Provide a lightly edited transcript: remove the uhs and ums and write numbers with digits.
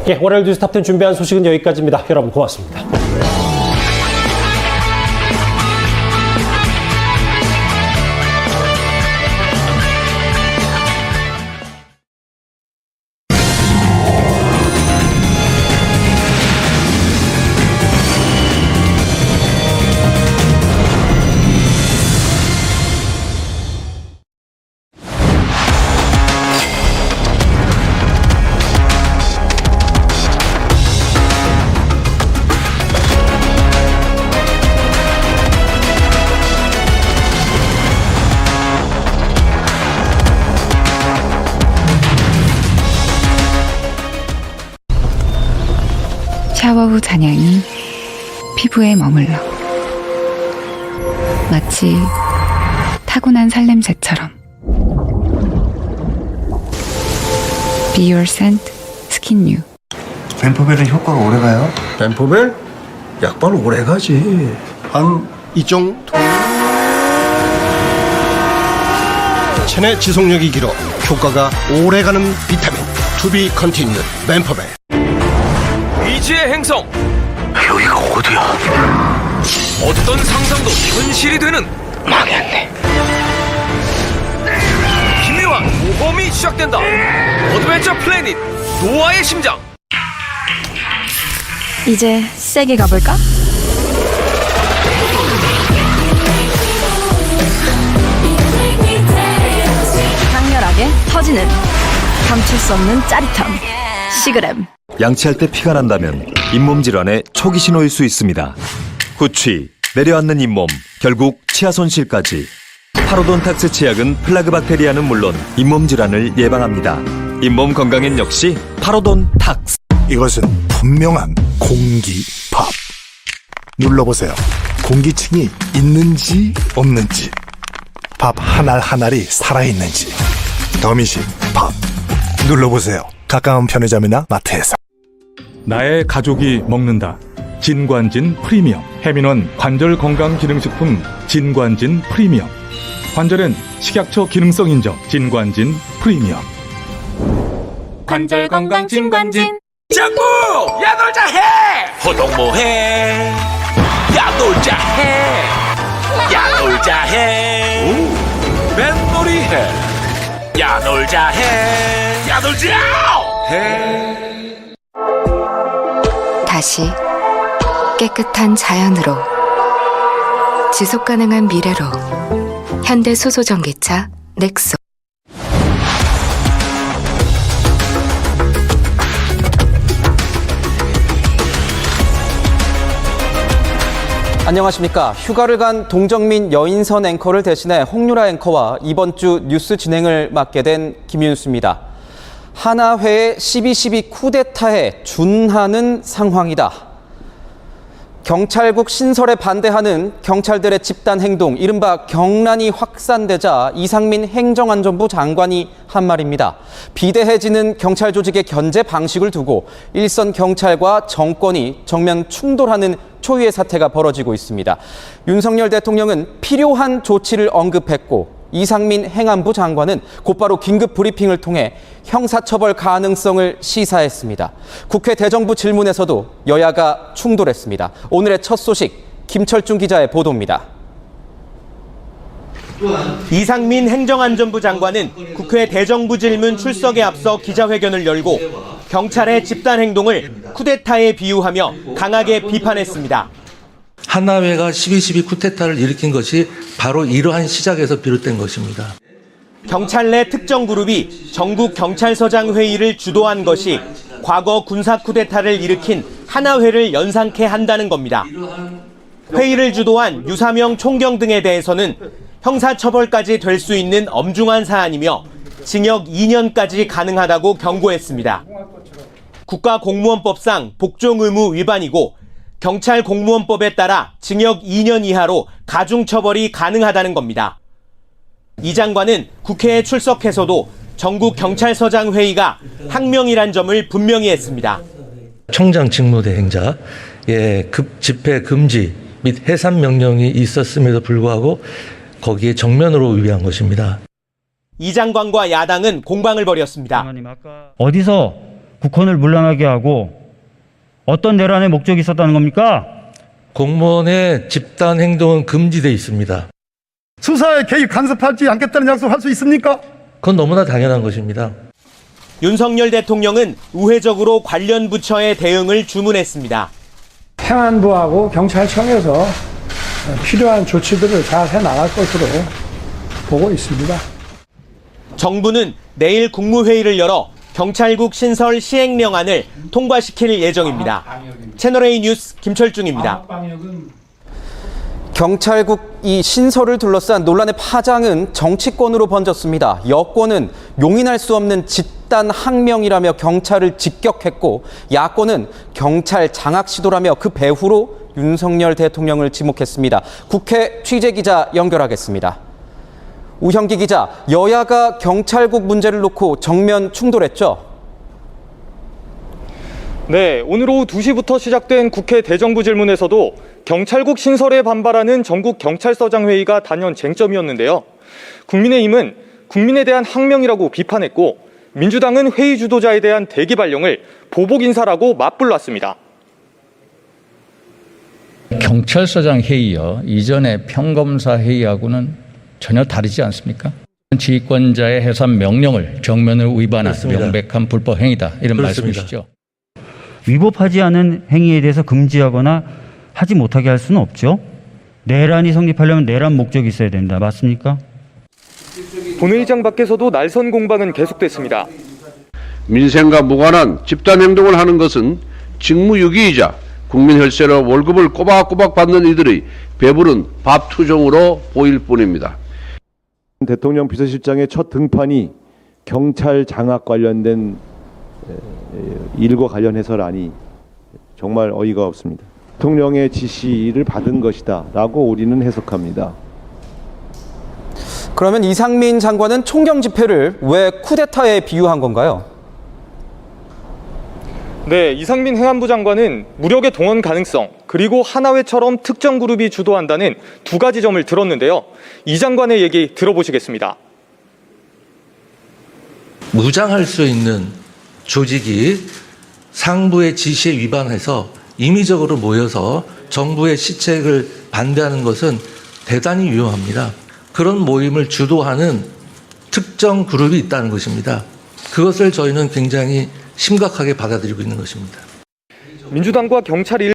예, 월요일 뉴스 탑10 준비한 소식은 여기까지입니다. 여러분 고맙습니다. 샤워 후 잔향이 피부에 머물러 마치 타고난 살냄새처럼 Be Your Scent Skin New. 벤포벨은 효과가 오래가요? 벤포벨? 약발 오래가지. 한 이 정도. 체내 지속력이 길어 효과가 오래가는 비타민 투비 컨티뉴 벤포벨. 미지의 행성, 여기가 어디야? 어떤 상상도 현실이 되는 망했네. 기묘한 모험이 시작된다. 어드벤처 플래닛 노아의 심장. 이제 세게 가볼까? 강렬하게 터지는 감출 수 없는 짜릿함. 시그램. 양치할 때 피가 난다면 잇몸 질환의 초기 신호일 수 있습니다. 구취, 내려앉는 잇몸, 결국 치아 손실까지. 파로돈탁스 치약은 플라그 박테리아는 물론 잇몸 질환을 예방합니다. 잇몸 건강엔 역시 파로돈탁스. 이것은 분명한 공기밥. 눌러보세요. 공기층이 있는지 없는지, 밥 한 알 한 알이 살아있는지. 더미식 밥. 눌러보세요. 가까운 편의점이나 마트에서. 나의 가족이 먹는다. 진관진 프리미엄. 해민원 관절 건강 기능식품 진관진 프리미엄. 관절엔 식약처 기능성 인정 진관진 프리미엄. 관절 건강 진관진. 장부 야 놀자 해. 호동 뭐해? 야 놀자 해. 야 놀자 해. 맨놀이 해. 야 놀자 해. 야 놀자 해. 다시 깨끗한 자연으로 지속 가능한 미래로 현대 수소 전기차 넥소. 안녕하십니까. 휴가를 간 동정민 여인선 앵커를 대신해 홍유라 앵커와 이번 주 뉴스 진행을 맡게 된 김윤수입니다. 하나회의 12.12 쿠데타에 준하는 상황이다. 경찰국 신설에 반대하는 경찰들의 집단 행동, 이른바 경란이 확산되자 이상민 행정안전부 장관이 한 말입니다. 비대해지는 경찰 조직의 견제 방식을 두고 일선 경찰과 정권이 정면 충돌하는 초유의 사태가 벌어지고 있습니다. 윤석열 대통령은 필요한 조치를 언급했고 이상민 행안부 장관은 곧바로 긴급 브리핑을 통해 형사처벌 가능성을 시사했습니다. 국회 대정부 질문에서도 여야가 충돌했습니다. 오늘의 첫 소식 김철중 기자의 보도입니다. 이상민 행정안전부 장관은 국회 대정부 질문 출석에 앞서 기자회견을 열고 경찰의 집단 행동을 쿠데타에 비유하며 강하게 비판했습니다. 하나회가 12.12 쿠데타를 일으킨 것이 바로 이러한 시작에서 비롯된 것입니다. 경찰 내 특정 그룹이 전국 경찰서장 회의를 주도한 것이 과거 군사 쿠데타를 일으킨 하나회를 연상케 한다는 겁니다. 회의를 주도한 유사명 총경 등에 대해서는 형사처벌까지 될 수 있는 엄중한 사안이며 징역 2년까지 가능하다고 경고했습니다. 국가공무원법상 복종 의무 위반이고 경찰 공무원법에 따라 징역 2년 이하로 가중처벌이 가능하다는 겁니다. 이 장관은 국회에 출석해서도 전국 경찰서장 회의가 항명이란 점을 분명히 했습니다. 청장 직무대행자의 집회 금지 및 해산 명령이 있었음에도 불구하고 거기에 정면으로 위배한 것입니다. 이 장관과 야당은 공방을 벌였습니다. 어디서 국헌을 물러나게 하고 어떤 내란의 목적이 있었다는 겁니까? 공무원의 집단 행동은 금지되어 있습니다. 수사에 개입 간섭하지 않겠다는 약속할 수 있습니까? 그건 너무나 당연한 것입니다. 윤석열 대통령은 우회적으로 관련 부처의 대응을 주문했습니다. 행안부하고 경찰청에서 필요한 조치들을 잘 해나갈 것으로 보고 있습니다. 정부는 내일 국무회의를 열어 경찰국 신설 시행령안을 통과시킬 예정입니다. 채널A 뉴스 김철중입니다. 경찰국 이 신설을 둘러싼 논란의 파장은 정치권으로 번졌습니다. 여권은 용인할 수 없는 집단 항명이라며 경찰을 직격했고, 야권은 경찰 장악 시도라며 그 배후로 윤석열 대통령을 지목했습니다. 국회 취재기자 연결하겠습니다. 우형기 기자, 여야가 경찰국 문제를 놓고 정면 충돌했죠? 네, 오늘 오후 2시부터 시작된 국회 대정부 질문에서도 경찰국 신설에 반발하는 전국 경찰서장 회의가 단연 쟁점이었는데요. 국민의힘은 국민에 대한 항명이라고 비판했고, 민주당은 회의 주도자에 대한 대기 발령을 보복 인사라고 맞불랐습니다. 경찰서장 회의요, 이전의 평검사 회의하고는 전혀 다르지 않습니까? 지휘권자의 해산 명령을 정면으로 위반한 그렇습니다. 명백한 불법 행위다, 이런 그렇습니다. 말씀이시죠? 위법하지 않은 행위에 대해서 금지하거나 하지 못하게 할 수는 없죠. 내란이 성립하려면 내란 목적이 있어야 된다. 맞습니까? 본회의장 밖에서도 날선 공방은 계속됐습니다. 민생과 무관한 집단 행동을 하는 것은 직무유기이자 국민 혈세로 월급을 꼬박꼬박 받는 이들의 배부른 밥투정으로 보일 뿐입니다. 대통령 비서실장의 첫 등판이 경찰 장악 관련된 일과 관련해서라니 정말 어이가 없습니다. 대통령의 지시를 받은 것이다 라고 우리는 해석합니다. 그러면 이상민 장관은 총경 집회를 왜 쿠데타에 비유한 건가요? 네, 이상민 행안부 장관은 무력의 동원 가능성, 그리고 하나회처럼 특정 그룹이 주도한다는 두 가지 점을 들었는데요. 이 장관의 얘기 들어보시겠습니다. 무장할 수 있는 조직이 상부의 지시에 위반해서 임의적으로 모여서 정부의 시책을 반대하는 것은 대단히 위험합니다. 그런 모임을 주도하는 특정 그룹이 있다는 것입니다. 그것을 저희는 굉장히 심각하게 받아들이고 있는 것입니다. 민주당과 경찰이